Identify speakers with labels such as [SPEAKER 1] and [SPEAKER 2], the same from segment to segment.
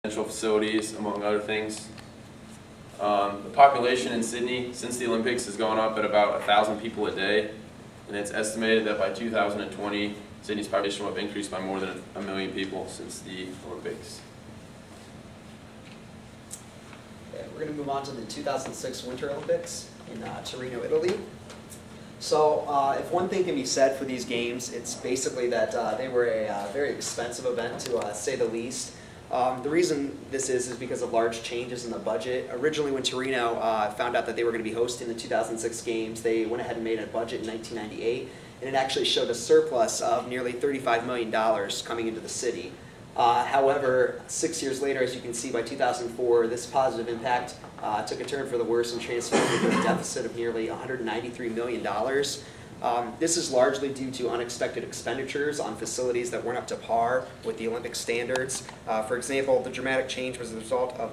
[SPEAKER 1] facilities, among other things. The population in Sydney since the Olympics has gone up at about 1,000 people a day, and it's estimated that by 2020, Sydney's population will have increased by more than 1 million people since the Olympics.
[SPEAKER 2] Okay, we're going to move on to the 2006 Winter Olympics in Torino, Italy. So if one thing can be said for these games, it's basically that they were a very expensive event, to say the least. The reason this is because of large changes in the budget. Originally, when Torino found out that they were going to be hosting the 2006 games, they went ahead and made a budget in 1998, and it actually showed a surplus of nearly $35 million coming into the city. However, 6 years later, as you can see, by 2004, this positive impact took a turn for the worse and transformed into a deficit of nearly $193 million. This is largely due to unexpected expenditures on facilities that weren't up to par with the Olympic standards. For example, the dramatic change was the result of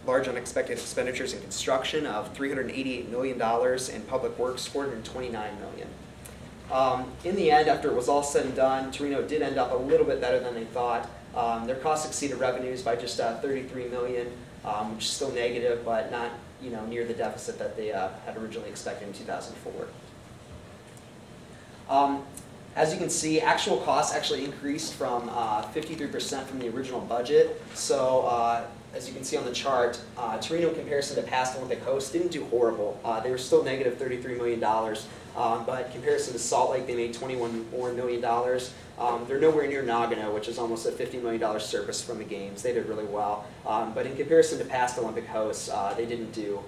[SPEAKER 2] large unexpected expenditures in construction of $388 million and public works $429 million. In the end, after it was all said and done, Torino did end up a little bit better than they thought. Their costs exceeded revenues by just $33 million, which is still negative, but not near the deficit that they had originally expected in 2004. As you can see, actual costs actually increased from 53% from the original budget. So as you can see on the chart, Torino in comparison to past Olympic hosts didn't do horrible. They were still negative $33 million, but in comparison to Salt Lake, they made $21 million. They're nowhere near Nagano, which is almost a $50 million surplus from the games. They did really well. But in comparison to past Olympic hosts, they didn't do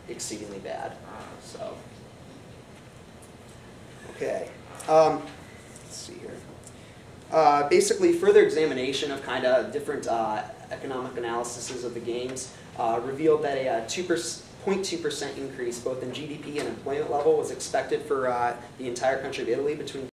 [SPEAKER 2] exceedingly bad. So. Okay, let's see here. Basically, further examination of kind of different economic analyses of the games revealed that a 0.2% increase both in GDP and employment level was expected for the entire country of Italy between